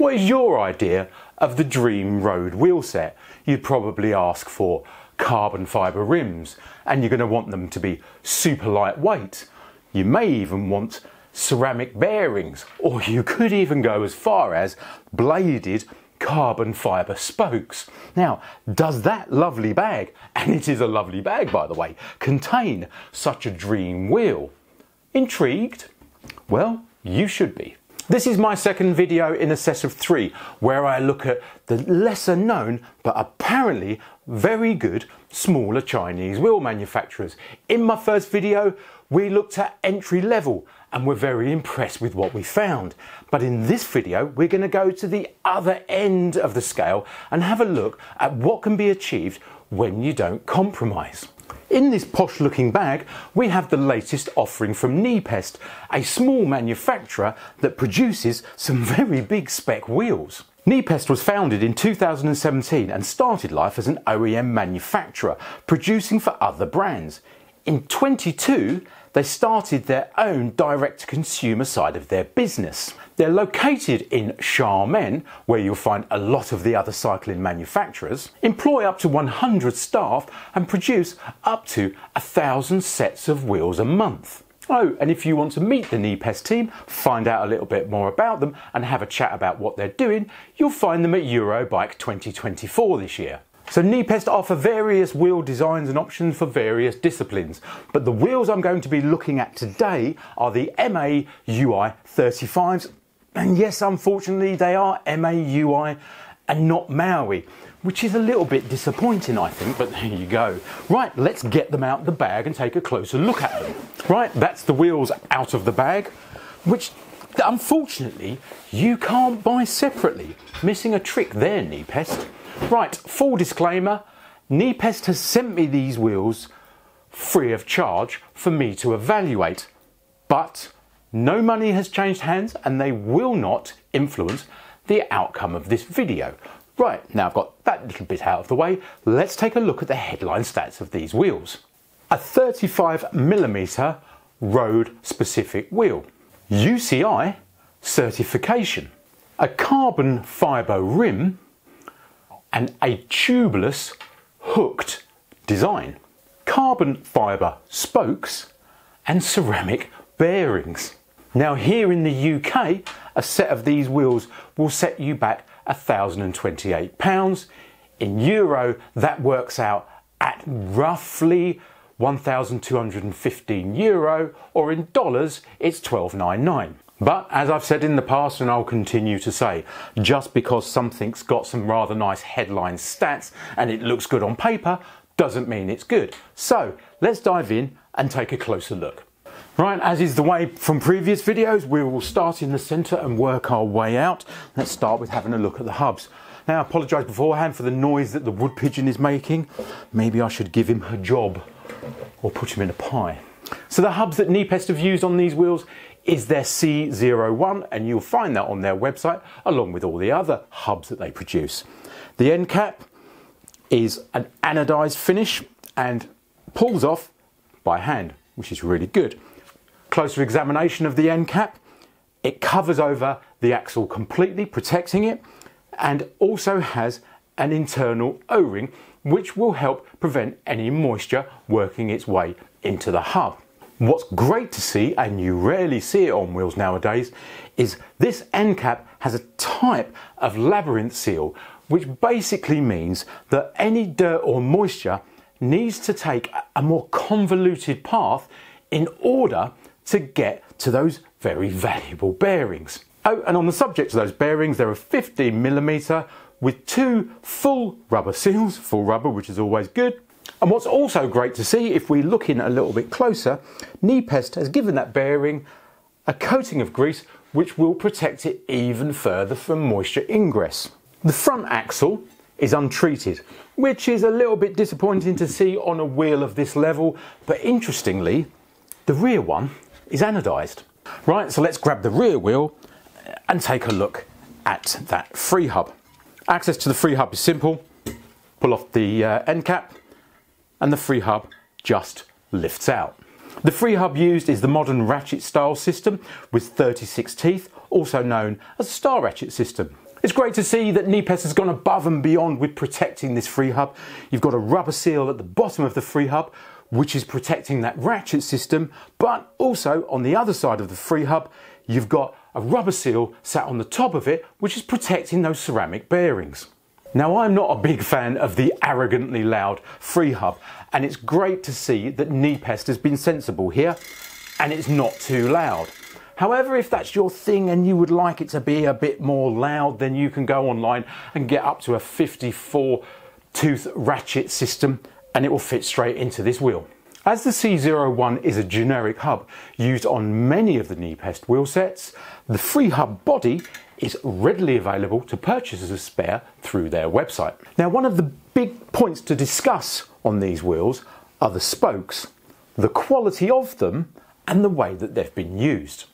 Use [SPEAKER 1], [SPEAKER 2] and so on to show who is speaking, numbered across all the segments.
[SPEAKER 1] What is your idea of the dream road wheel set? You'd probably ask for carbon fibre rims, and you're going to want them to be super lightweight. You may even want ceramic bearings, or you could even go as far as bladed carbon fibre spokes. Now, does that lovely bag, and it is a lovely bag by the way, contain such a dream wheel? Intrigued? Well, you should be. This is my second video in a set of 3 where I look at the lesser known but apparently very good smaller Chinese wheel manufacturers. In my first video we looked at entry level and we're very impressed with what we found. But in this video we're going to go to the other end of the scale and have a look at what can be achieved when you don't compromise. In this posh looking bag we have the latest offering from Nepest, a small manufacturer that produces some very big spec wheels. Nepest was founded in 2017 and started life as an OEM manufacturer, producing for other brands. In 2022 they started their own direct-to-consumer side of their business. They're located in Xiamen, where you'll find a lot of the other cycling manufacturers, employ up to 100 staff and produce up to 1,000 sets of wheels a month. Oh, and if you want to meet the Nepest team, find out a little bit more about them and have a chat about what they're doing, you'll find them at Eurobike 2024 this year. So Nepest offer various wheel designs and options for various disciplines, but the wheels I'm going to be looking at today are the MAUI35s, and yes, unfortunately they are MAUI and not MAUI, which is a little bit disappointing I think, but there you go. Right, let's get them out of the bag and take a closer look at them. Right, that's the wheels out of the bag, which unfortunately you can't buy separately. Missing a trick there, Nepest. Right, full disclaimer, Nepest has sent me these wheels free of charge for me to evaluate, but no money has changed hands and they will not influence the outcome of this video. Right, now I've got that little bit out of the way, let's take a look at the headline stats of these wheels. A 35mm road specific wheel, UCI certification, a carbon fibre rim, and a tubeless hooked design, carbon fibre spokes and ceramic bearings. Now here in the UK a set of these wheels will set you back £1,028. In euro that works out at roughly €1,215, or in dollars it's $12.99. But as I've said in the past, and I'll continue to say, just because something's got some rather nice headline stats and it looks good on paper doesn't mean it's good. So let's dive in and take a closer look. Right, as is the way from previous videos, we will start in the centre and work our way out. Let's start with having a look at the hubs. Now I apologise beforehand for the noise that the wood pigeon is making. Maybe I should give him a job or put him in a pie. So the hubs that Nepest have used on these wheels is their C01, and you'll find that on their website along with all the other hubs that they produce. The end cap is an anodised finish and pulls off by hand, which is really good. Closer examination of the end cap, it covers over the axle completely, protecting it, and also has an internal O-ring which will help prevent any moisture working its way into the hub. What's great to see, and you rarely see it on wheels nowadays, is this end cap has a type of labyrinth seal, which basically means that any dirt or moisture needs to take a more convoluted path in order to get to those very valuable bearings. Oh, and on the subject of those bearings, there are 15mm with 2 full rubber seals, full rubber, which is always good. And what's also great to see, if we look in a little bit closer, Nepest has given that bearing a coating of grease which will protect it even further from moisture ingress. The front axle is untreated, which is a little bit disappointing to see on a wheel of this level, but interestingly, the rear one is anodised. Right, so let's grab the rear wheel and take a look at that free hub. Access to the free hub is simple. Pull off the end cap, and the free hub just lifts out. The free hub used is the modern ratchet style system with 36 teeth, also known as a star ratchet system. It's great to see that Nepest has gone above and beyond with protecting this free hub. You've got a rubber seal at the bottom of the free hub, which is protecting that ratchet system, but also on the other side of the free hub, you've got a rubber seal sat on the top of it, which is protecting those ceramic bearings. Now, I'm not a big fan of the arrogantly loud free hub, and it's great to see that Nepest has been sensible here, and it's not too loud. However, if that's your thing and you would like it to be a bit more loud, then you can go online and get up to a 54 tooth ratchet system, and it will fit straight into this wheel. As the C01 is a generic hub used on many of the Nepest wheel sets, the free hub body is readily available to purchase as a spare through their website. Now, one of the big points to discuss on these wheels are the spokes, the quality of them and the way that they've been used.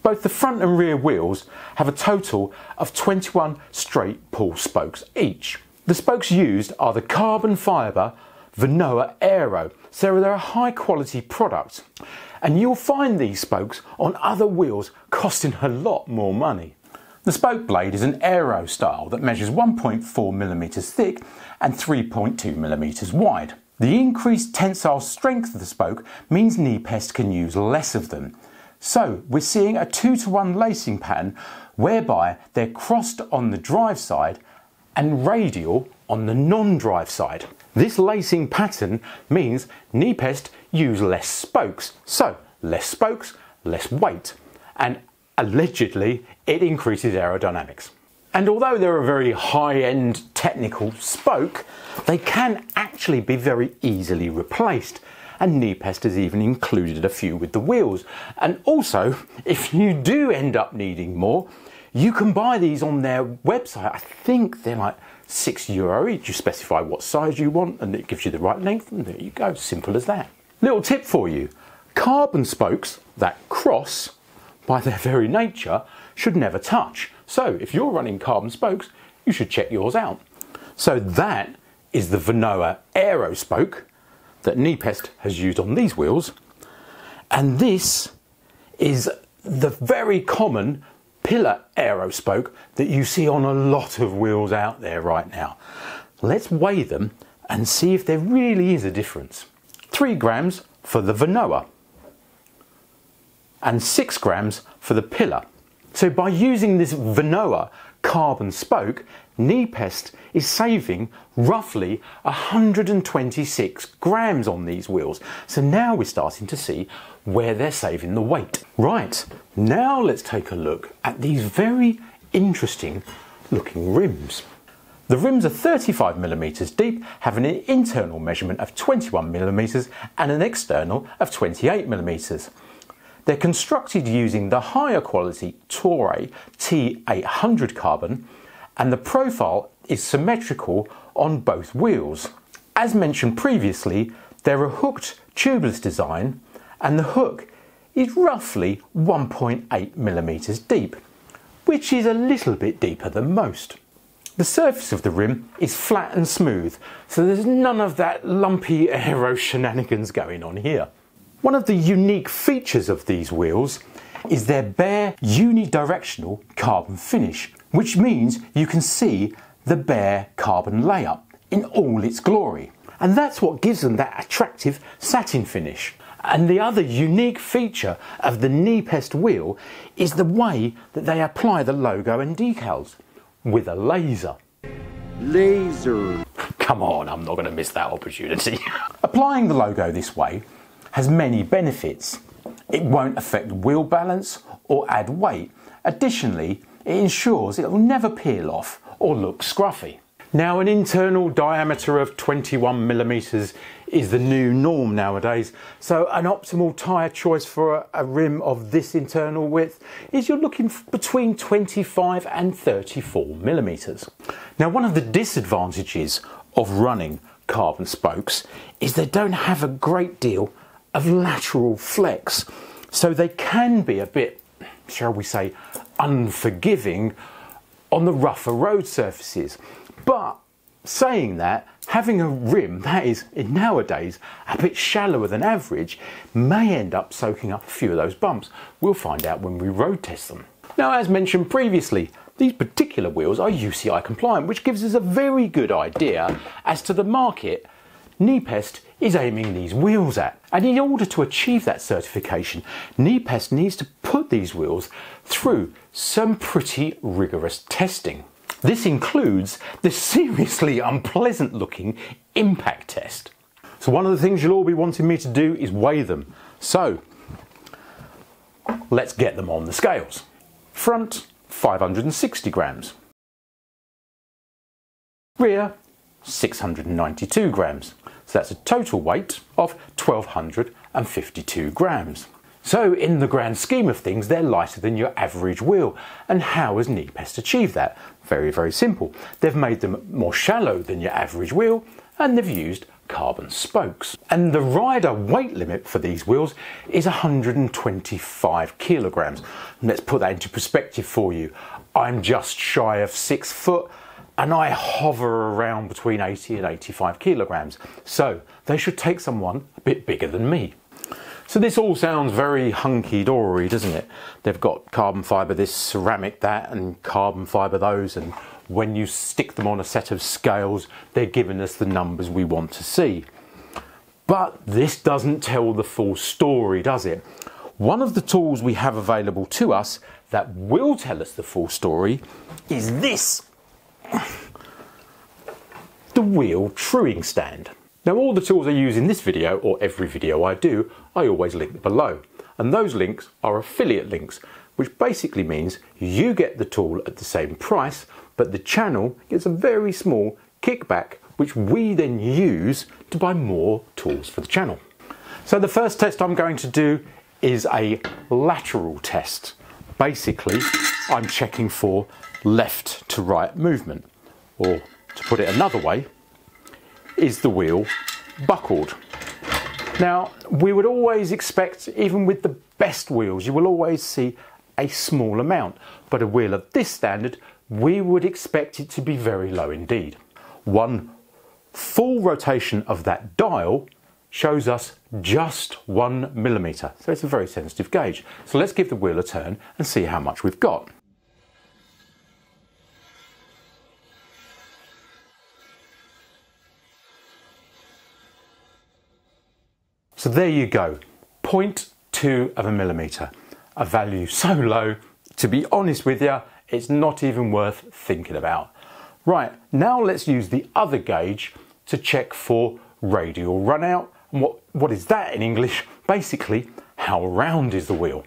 [SPEAKER 1] Both the front and rear wheels have a total of 21 straight pull spokes each. The spokes used are the carbon fibre Venoa Aero, so they're a high quality product, and you'll find these spokes on other wheels costing a lot more money. The spoke blade is an aero style that measures 1.4mm thick and 3.2mm wide. The increased tensile strength of the spoke means Nepest can use less of them. So we're seeing a 2-to-1 lacing pattern whereby they're crossed on the drive side and radial on the non-drive side. This lacing pattern means Nepest use less spokes, so less spokes, less weight, and allegedly it increases aerodynamics. And although they're a very high-end technical spoke, they can actually be very easily replaced. And Nepest has even included a few with the wheels. And also, if you do end up needing more, you can buy these on their website. I think they're like €6 each. You specify what size you want and it gives you the right length, and there you go, simple as that. Little tip for you, carbon spokes that cross, by their very nature, should never touch. So if you're running carbon spokes, you should check yours out. So that is the Venoa Aero spoke that Nepest has used on these wheels, and this is the very common pillar aero spoke that you see on a lot of wheels out there right now. Let's weigh them and see if there really is a difference. 3 grams for the Venoa and 6 grams for the pillar. So by using this Venoa carbon spoke, Nepest is saving roughly 126 grams on these wheels. So now we're starting to see where they're saving the weight. Right, now let's take a look at these very interesting looking rims. The rims are 35mm deep, having an internal measurement of 21mm and an external of 28mm. They're constructed using the higher quality Toray T800 carbon, and the profile is symmetrical on both wheels. As mentioned previously, they're a hooked tubeless design, and the hook is roughly 1.8mm deep, which is a little bit deeper than most. The surface of the rim is flat and smooth, so there's none of that lumpy aero shenanigans going on here. One of the unique features of these wheels is their bare unidirectional carbon finish, which means you can see the bare carbon layup in all its glory. And that's what gives them that attractive satin finish. And the other unique feature of the Nepest wheel is the way that they apply the logo and decals, with a laser. Laser. Come on, I'm not going to miss that opportunity. Applying the logo this way has many benefits. It won't affect wheel balance or add weight. Additionally, it ensures it will never peel off or look scruffy. Now, an internal diameter of 21mm is the new norm nowadays, so an optimal tyre choice for a rim of this internal width is you're looking between 25 and 34mm. Now, one of the disadvantages of running carbon spokes is they don't have a great deal of lateral flex, so they can be a bit, shall we say, unforgiving on the rougher road surfaces. But saying that, having a rim that is nowadays a bit shallower than average may end up soaking up a few of those bumps. We'll find out when we road test them. Now, as mentioned previously, these particular wheels are UCI compliant, which gives us a very good idea as to the market Nepest is aiming these wheels at. And in order to achieve that certification, Nepest needs to put these wheels through some pretty rigorous testing. This includes the seriously unpleasant looking impact test. So one of the things you'll all be wanting me to do is weigh them. So let's get them on the scales. Front, 560 grams. Rear, 692 grams. So that's a total weight of 1252 grams. So in the grand scheme of things, they're lighter than your average wheel. And how has Nepest achieved that? Very, very simple. They've made them more shallow than your average wheel, and they've used carbon spokes. And the rider weight limit for these wheels is 125 kilograms. And let's put that into perspective for you. I'm just shy of 6 foot and I hover around between 80 and 85 kilograms. So they should take someone a bit bigger than me. So this all sounds very hunky-dory, doesn't it? They've got carbon fibre this, ceramic that, and carbon fibre those, and when you stick them on a set of scales, they're giving us the numbers we want to see. But this doesn't tell the full story, does it? One of the tools we have available to us that will tell us the full story is this. The wheel truing stand. Now all the tools I use in this video, or every video I do, I always link below. And those links are affiliate links, which basically means you get the tool at the same price, but the channel gets a very small kickback, which we then use to buy more tools for the channel. So the first test I'm going to do is a lateral test. Basically, I'm checking for left to right movement, or to put it another way, is the wheel buckled? Now, we would always expect, even with the best wheels, you will always see a small amount, but a wheel of this standard, we would expect it to be very low indeed. One full rotation of that dial shows us just 1 millimetre, so it's a very sensitive gauge. So let's give the wheel a turn and see how much we've got. So there you go, 0.2 of a millimetre, a value so low, to be honest with you, it's not even worth thinking about. Right, now let's use the other gauge to check for radial runout. And what is that in English? Basically, how round is the wheel?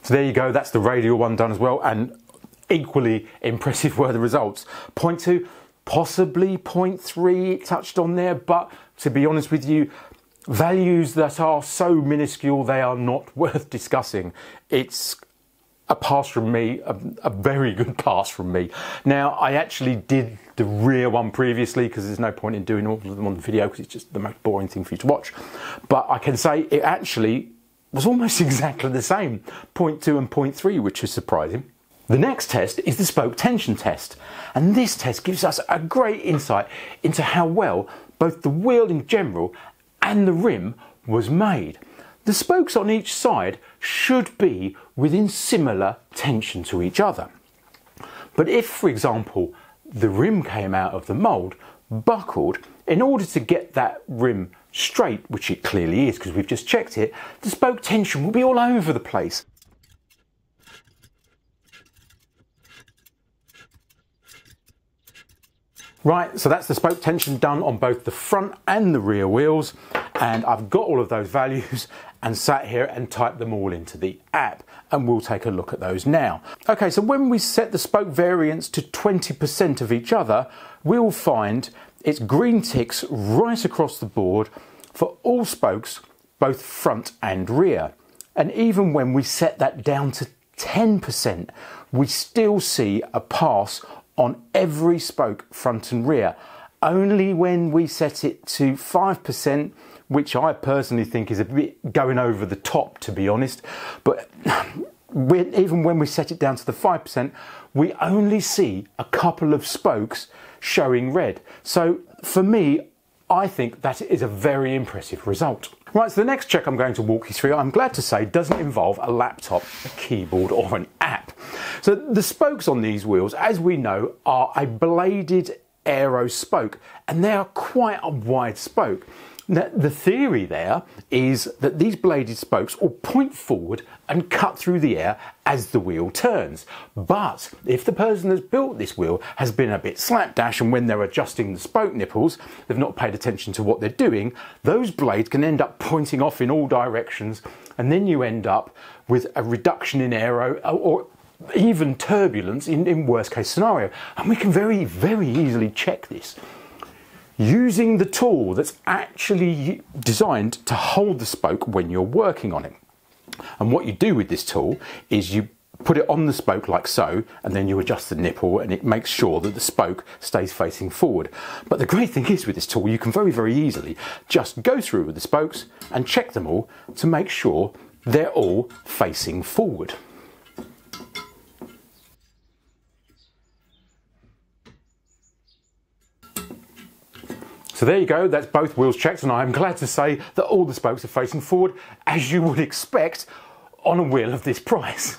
[SPEAKER 1] So there you go, that's the radial one done as well, and equally impressive were the results. 0.2, possibly 0.3 touched on there, but to be honest with you, values that are so minuscule they are not worth discussing. It's a pass from me, a very good pass from me. Now, I actually did the rear one previously because there's no point in doing all of them on the video because it's just the most boring thing for you to watch. But I can say it actually was almost exactly the same, 0.2 and 0.3, which is surprising. The next test is the spoke tension test, and this test gives us a great insight into how well both the wheel in general and the rim was made. The spokes on each side should be within similar tension to each other. But if, for example, the rim came out of the mould buckled, in order to get that rim straight, which it clearly is because we've just checked it, the spoke tension will be all over the place. Right, so that's the spoke tension done on both the front and the rear wheels, and I've got all of those values and sat here and typed them all into the app, and we'll take a look at those now. Okay, so when we set the spoke variance to 20% of each other, we'll find it's green ticks right across the board for all spokes, both front and rear. And even when we set that down to 10%, we still see a pass on every spoke, front and rear. Only when we set it to 5%, which I personally think is a bit going over the top, to be honest, but even when we set it down to the 5%, we only see a couple of spokes showing red. So for me, I think that is a very impressive result. Right, so the next check I'm going to walk you through, I'm glad to say, doesn't involve a laptop, a keyboard or an app. So the spokes on these wheels, as we know, are a bladed aero spoke, and they are quite a wide spoke. Now, the theory there is that these bladed spokes will point forward and cut through the air as the wheel turns. But if the person that's built this wheel has been a bit slapdash, and when they're adjusting the spoke nipples, they've not paid attention to what they're doing, those blades can end up pointing off in all directions, and then you end up with a reduction in aero or even turbulence in worst case scenario. And we can very, very easily check this using the tool that's actually designed to hold the spoke when you're working on it. And what you do with this tool is you put it on the spoke like so, and then you adjust the nipple, and it makes sure that the spoke stays facing forward. But the great thing is with this tool, you can very, very easily just go through with the spokes and check them all to make sure they're all facing forward. So there you go, that's both wheels checked, and I'm glad to say that all the spokes are facing forward, as you would expect on a wheel of this price.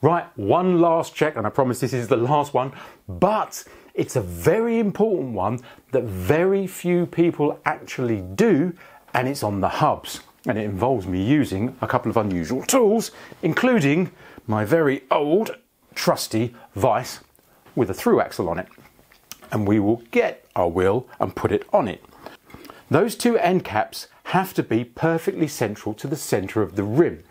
[SPEAKER 1] Right, one last check, and I promise this is the last one, but it's a very important one that very few people actually do, and it's on the hubs. And it involves me using a couple of unusual tools, including my very old, trusty vise with a through axle on it. And we will get our wheel and put it on it. Those two end caps have to be perfectly central to the centre of the rim.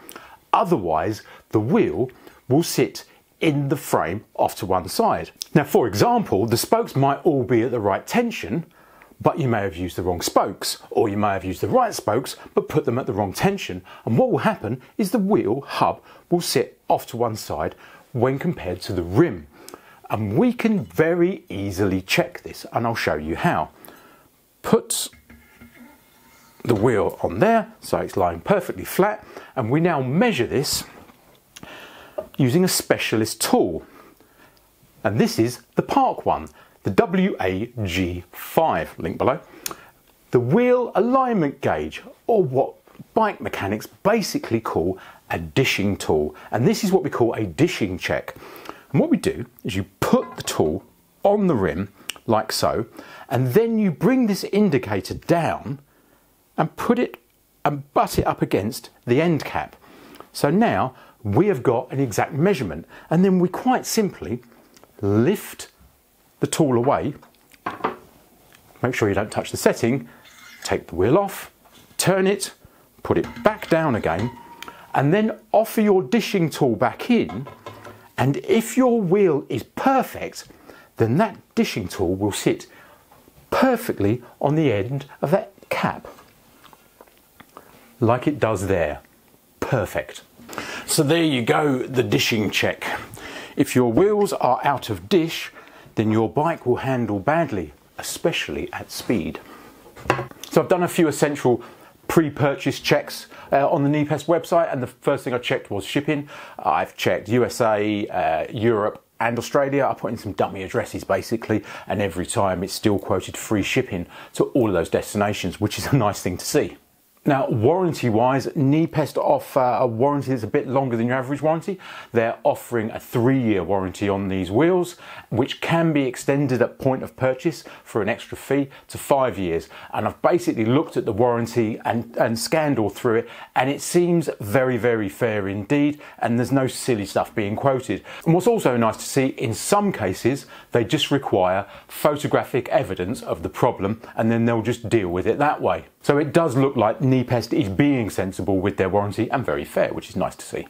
[SPEAKER 1] Otherwise, the wheel will sit in the frame off to one side. Now, for example, the spokes might all be at the right tension, but you may have used the wrong spokes, or you may have used the right spokes but put them at the wrong tension. And what will happen is the wheel hub will sit off to one side when compared to the rim. And we can very easily check this, and I'll show you how. Put the wheel on there so it's lying perfectly flat, and we now measure this using a specialist tool. And this is the Park one, the WAG5, link below. The wheel alignment gauge, or what bike mechanics basically call a dishing tool. And this is what we call a dishing check. And what we do is you put the tool on the rim like so, and then you bring this indicator down and put it and butt it up against the end cap. So now we have got an exact measurement, and then we quite simply lift the tool away, make sure you don't touch the setting, take the wheel off, turn it, put it back down again, and then offer your dishing tool back in. And if your wheel is perfect, then that dishing tool will sit perfectly on the end of that cap, like it does there. Perfect. So there you go, the dishing check. If your wheels are out of dish, then your bike will handle badly, especially at speed. So I've done a few essential pre-purchase checks on the Nepest website, and the first thing I checked was shipping. I've checked USA, Europe and Australia. I put in some dummy addresses basically, and every time it's still quoted free shipping to all of those destinations, which is a nice thing to see. Now, warranty wise, Nepest offer a warranty that's a bit longer than your average warranty. They're offering a 3-year warranty on these wheels, which can be extended at point of purchase for an extra fee to 5 years. And I've basically looked at the warranty and scanned all through it, and it seems very, very fair indeed, and there's no silly stuff being quoted. And what's also nice to see, in some cases, they just require photographic evidence of the problem, and then they'll just deal with it that way. So it does look like Nepest is being sensible with their warranty and very fair, which is nice to see.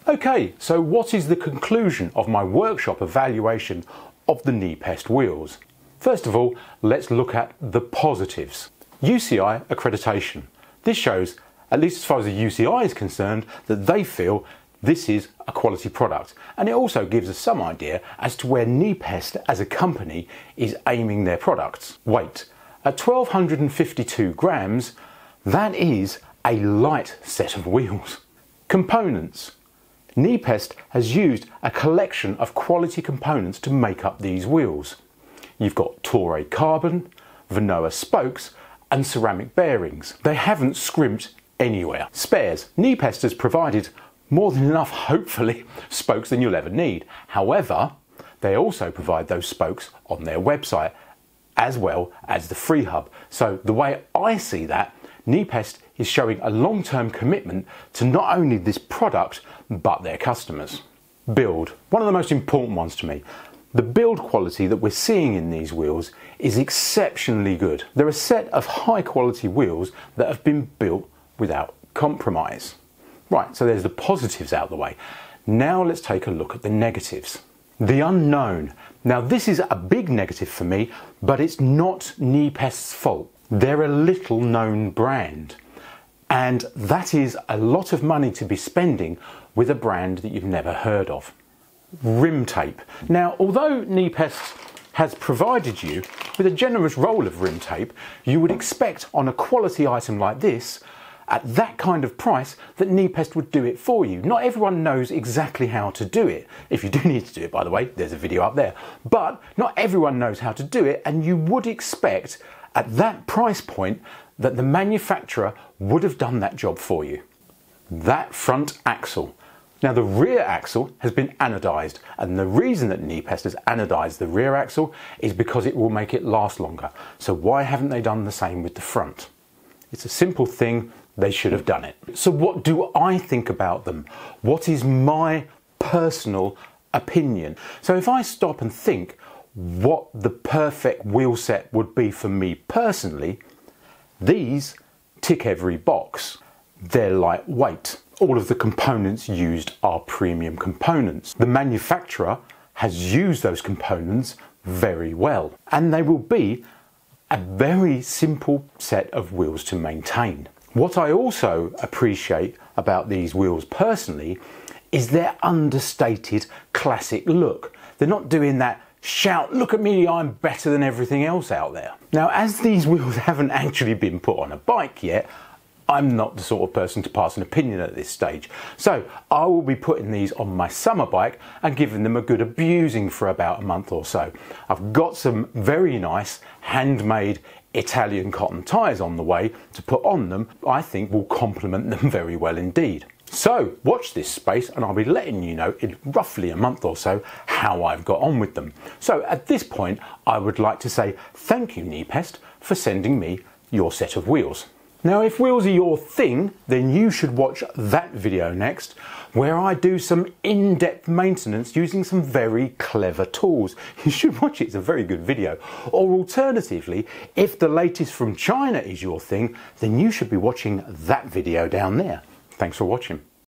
[SPEAKER 1] Okay, so what is the conclusion of my workshop evaluation of the Nepest wheels? First of all, let's look at the positives. UCI accreditation. This shows, at least as far as the UCI is concerned, that they feel this is a quality product. And it also gives us some idea as to where Nepest as a company is aiming their products. Weight. At 1252 grams, that is a light set of wheels. Components. Nepest has used a collection of quality components to make up these wheels. You've got Toray carbon, Venoa spokes and ceramic bearings. They haven't scrimped anywhere. Spares. Nepest has provided more than enough, hopefully, spokes than you'll ever need. However, they also provide those spokes on their website as well as the free hub. So the way I see that, Nepest is showing a long-term commitment to not only this product but their customers. Build. One of the most important ones to me. The build quality that we're seeing in these wheels is exceptionally good. They're a set of high quality wheels that have been built without compromise. Right, so there's the positives out of the way. Now let's take a look at the negatives. The unknown. Now this is a big negative for me, but it's not Nepest's fault. They're a little known brand, and that is a lot of money to be spending with a brand that you've never heard of. Rim tape. Now, although Nepest has provided you with a generous roll of rim tape, you would expect on a quality item like this, at that kind of price, that Nepest would do it for you. Not everyone knows exactly how to do it. If you do need to do it, by the way, there's a video up there. But not everyone knows how to do it, and you would expect at that price point that the manufacturer would have done that job for you. That front axle. Now the rear axle has been anodised, and the reason that Nepest has anodised the rear axle is because it will make it last longer. So why haven't they done the same with the front? It's a simple thing, they should have done it. So what do I think about them? What is my personal opinion? So if I stop and think what the perfect wheel set would be for me personally, these tick every box. They're lightweight. All of the components used are premium components. The manufacturer has used those components very well, and they will be a very simple set of wheels to maintain. What I also appreciate about these wheels personally is their understated classic look. They're not doing that shout, look at me, I'm better than everything else out there. Now, as these wheels haven't actually been put on a bike yet, I'm not the sort of person to pass an opinion at this stage. So I will be putting these on my summer bike and giving them a good abusing for about a month or so. I've got some very nice handmade Italian cotton tyres on the way to put on them. I think will complement them very well indeed. So watch this space and I'll be letting you know in roughly a month or so how I've got on with them. So at this point I would like to say thank you Nepest for sending me your set of wheels. Now if wheels are your thing, then you should watch that video next, where I do some in-depth maintenance using some very clever tools. You should watch it, it's a very good video. Or alternatively, if the latest from China is your thing, then you should be watching that video down there. Thanks for watching.